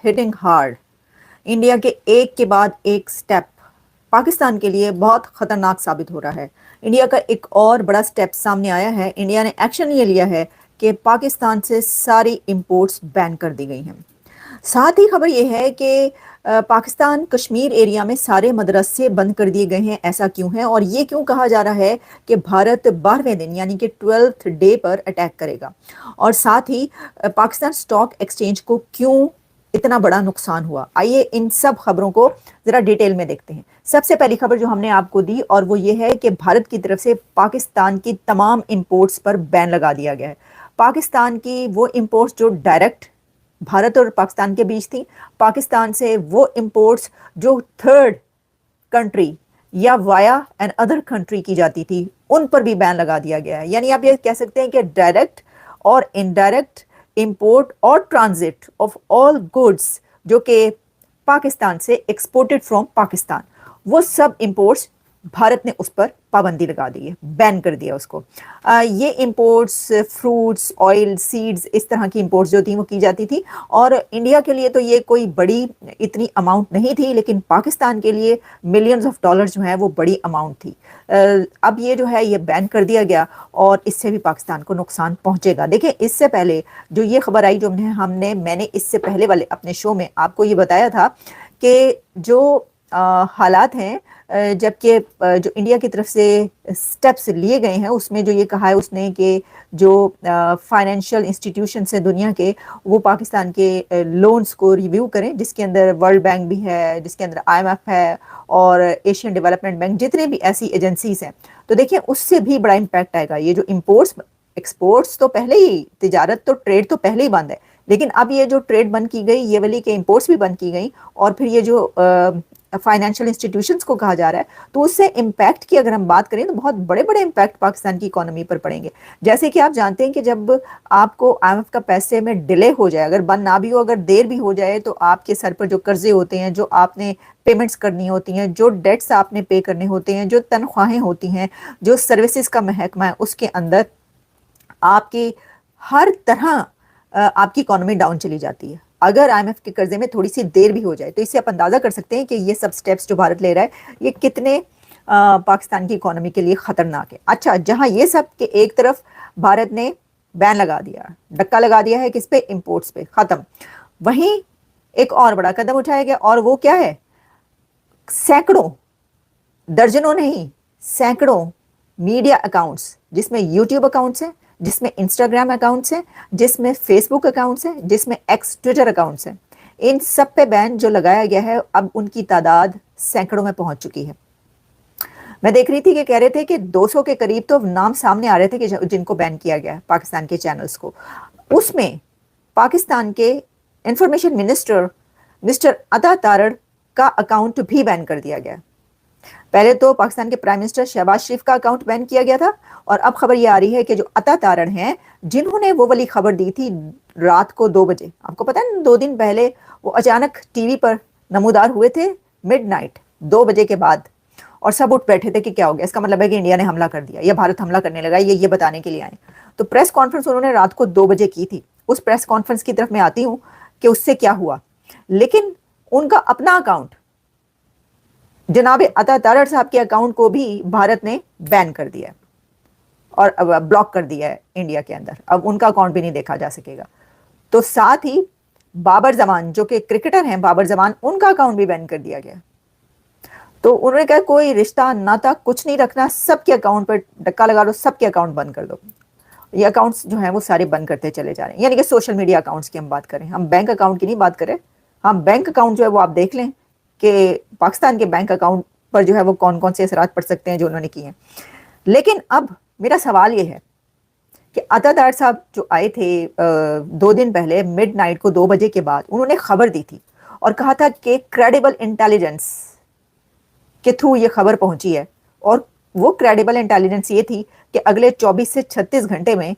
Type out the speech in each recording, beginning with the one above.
hitting hard. India کے ایک کے بعد ایک سٹیپ پاکستان کے لیے بہت خطرناک ثابت ہو رہا ہے. انڈیا کا ایک اور بڑا سٹیپ سامنے آیا ہے. انڈیا نے ایکشن یہ لیا ہے کہ پاکستان سے ساری امپورٹس بین کر دی گئی ہیں. ساتھ ہی خبر یہ ہے کہ پاکستان کشمیر ایریا میں سارے مدرسے بند کر دیے گئے ہیں. ایسا کیوں ہے اور یہ کیوں کہا جا رہا ہے کہ بھارت 12ویں دن یعنی کہ 12th ڈے پر اٹیک کرے گا. اور ساتھ ہی پاکستان اسٹاک ایکسچینج کو کیوں اتنا بڑا نقصان ہوا. آئیے ان سب خبروں کو ذرا ڈیٹیل میں دیکھتے ہیں. سب سے پہلی خبر جو ہم نے آپ کو دی اور وہ یہ ہے کہ بھارت کی طرف سے پاکستان کی تمام امپورٹس پر بین لگا دیا گیا ہے. پاکستان کی وہ امپورٹس جو ڈائریکٹ بھارت اور پاکستان کے بیچ تھی، پاکستان سے وہ امپورٹس جو تھرڈ کنٹری یا وایا این ادر کنٹری کی جاتی تھی، ان پر بھی بین لگا دیا گیا ہے. یعنی آپ یہ کہہ سکتے ہیں کہ ڈائریکٹ اور انڈائریکٹ امپورٹ اور ٹرانزٹ آف آل گڈس جو کہ پاکستان سے ایکسپورٹڈ فرام پاکستان، وہ سب امپورٹس بھارت نے اس پر پابندی لگا دی ہے، بین کر دیا اس کو. یہ امپورٹس فروٹس، آئل، سیڈز، اس طرح کی امپورٹس جو تھیں وہ کی جاتی تھی. اور انڈیا کے لیے تو یہ کوئی بڑی اتنی اماؤنٹ نہیں تھی، لیکن پاکستان کے لیے ملینز آف ڈالر جو ہیں وہ بڑی اماؤنٹ تھی. اب یہ جو ہے یہ بین کر دیا گیا اور اس سے بھی پاکستان کو نقصان پہنچے گا. دیکھیں اس سے پہلے جو یہ خبر آئی جو میں نے اس سے پہلے والے اپنے شو میں آپ کو یہ بتایا تھا کہ جو حالات ہیں جبکہ جو انڈیا کی طرف سے سٹیپس لیے گئے ہیں اس میں جو یہ کہا ہے اس نے کہ جو فائنینشیل انسٹیٹیوشنس ہیں دنیا کے، وہ پاکستان کے لونز کو ریویو کریں، جس کے اندر ورلڈ بینک بھی ہے، جس کے اندر IMF ہے اور ایشین ڈیولپمنٹ بینک، جتنے بھی ایسی ایجنسیز ہیں. تو دیکھیں اس سے بھی بڑا امپیکٹ آئے گا. یہ جو امپورٹس ایکسپورٹس تو پہلے ہی، تجارت تو ٹریڈ تو پہلے ہی بند ہے، لیکن اب یہ جو ٹریڈ بند کی گئی، یہ والی کے امپورٹس بھی بند کی گئی، اور پھر یہ جو فائنینشیل انسٹیٹیوشنس کو کہا جا رہا ہے، تو اس سے امپیکٹ کی اگر ہم بات کریں تو بہت بڑے بڑے امپیکٹ پاکستان کی اکانومی پر پڑیں گے. جیسے کہ آپ جانتے ہیں کہ جب آپ کو IMF کا پیسے میں ڈیلے ہو جائے، اگر بند نہ بھی ہو، اگر دیر بھی ہو جائے، تو آپ کے سر پر جو قرضے ہوتے ہیں، جو آپ نے پیمنٹس کرنی ہوتی ہیں، جو ڈیٹس آپ نے پے کرنے ہوتے ہیں، جو تنخواہیں ہوتی ہیں، جو سروسز کا محکمہ ہے، اس کے اندر آپ کی ہر طرح آپ کی اکانومی ڈاؤن چلی جاتی ہے. اگر IMF کے قرضے میں تھوڑی سی دیر بھی ہو جائے تو اس سے آپ اندازہ کر سکتے ہیں کہ یہ سب سٹیپس جو بھارت لے رہا ہے یہ کتنے پاکستان کی اکانومی کے لیے خطرناک ہے. اچھا، جہاں یہ سب کہ ایک طرف بھارت نے بین لگا دیا، ڈکا لگا دیا ہے کس پہ؟ امپورٹس پہ، ختم. وہیں ایک اور بڑا قدم اٹھایا گیا، اور وہ کیا ہے؟ سینکڑوں، درجنوں نہیں، سینکڑوں میڈیا اکاؤنٹس، جس میں یوٹیوب اکاؤنٹس ہیں، جس میں انسٹاگرام اکاؤنٹس ہیں، جس میں فیس بک اکاؤنٹس ہیں، جس میں ایکس ٹویٹر اکاؤنٹس ہیں، ان سب پہ بین جو لگایا گیا ہے اب ان کی تعداد سینکڑوں میں پہنچ چکی ہے. میں دیکھ رہی تھی کہ کہہ رہے تھے کہ 200 کے قریب تو نام سامنے آ رہے تھے کہ جن کو بین کیا گیا ہے پاکستان کے چینلز کو. اس میں پاکستان کے انفارمیشن منسٹر مسٹر عطا تارڑ کا اکاؤنٹ بھی بین کر دیا گیا. پہلے تو پاکستان کے پرائم منسٹر شہباز شریف کا اکاؤنٹ بین کیا گیا تھا، اور اب خبر یہ آ رہی ہے کہ جو عطا تارڑ ہیں، جنہوں نے وہ والی خبر دی تھی رات کو 2 بجے، آپ کو پتہ ہے 2 دن پہلے وہ اچانک ٹی وی پر نمودار ہوئے تھے مڈ نائٹ 2 بجے کے بعد، اور سب اٹھ بیٹھے تھے کہ کیا ہو گیا، اس کا مطلب ہے کہ انڈیا نے حملہ کر دیا یا بھارت حملہ کرنے لگا، یہ بتانے کے لیے آئے. تو پریس کانفرنس انہوں نے رات کو 2 بجے کی تھی. اس پریس کانفرنس کی طرف میں آتی ہوں کہ اس سے کیا ہوا. لیکن ان کا اپنا اکاؤنٹ، جناب عطا تارڑ صاحب کے اکاؤنٹ کو بھی بھارت نے بین کر دیا اور بلاک کر دیا ہے انڈیا کے اندر. اب ان کا اکاؤنٹ بھی نہیں دیکھا جا سکے گا. تو ساتھ ہی بابر زمان جو کہ کرکٹر ہیں، بابر زمان، ان کا اکاؤنٹ بھی بین کر دیا گیا. تو انہوں نے کہا کوئی رشتہ ناتا کچھ نہیں رکھنا، سب کے اکاؤنٹ پر ڈکا لگا دو، سب کے اکاؤنٹ بند کر دو. یہ اکاؤنٹس جو ہیں وہ سارے بند کرتے چلے جا رہے ہیں. یعنی کہ سوشل میڈیا اکاؤنٹس کی ہم بات کریں، ہم بینک اکاؤنٹ کی نہیں بات کریں. ہم بینک اکاؤنٹ جو ہے وہ آپ دیکھ لیں کہ پاکستان کے بینک اکاؤنٹ پر جو ہے وہ کون کون سے اثرات پڑ سکتے ہیں جو انہوں نے کیے ہیں. لیکن اب میرا سوال یہ ہے کہ عطا تارڑ صاحب جو آئے تھے 2 دن پہلے مڈ نائٹ کو 2 بجے کے بعد، انہوں نے خبر دی تھی اور کہا تھا کہ کریڈیبل انٹیلیجنس کے تھرو یہ خبر پہنچی ہے، اور وہ کریڈیبل انٹیلیجنس یہ تھی کہ اگلے 24 سے 36 گھنٹے میں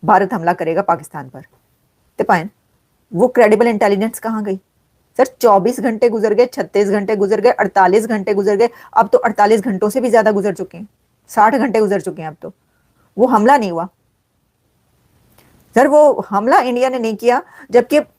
بھارت حملہ کرے گا پاکستان پر. تپائن وہ کریڈیبل انٹیلیجنس کہاں گئی؟ سر 24 گھنٹے گزر گئے، 36 گھنٹے گزر گئے، 48 گھنٹے گزر گئے، اب تو 48 گھنٹوں سے بھی زیادہ گزر چکے ہیں، 60 گھنٹے گزر چکے ہیں. اب تو وہ حملہ نہیں ہوا. سر وہ حملہ انڈیا نے نہیں کیا، جبکہ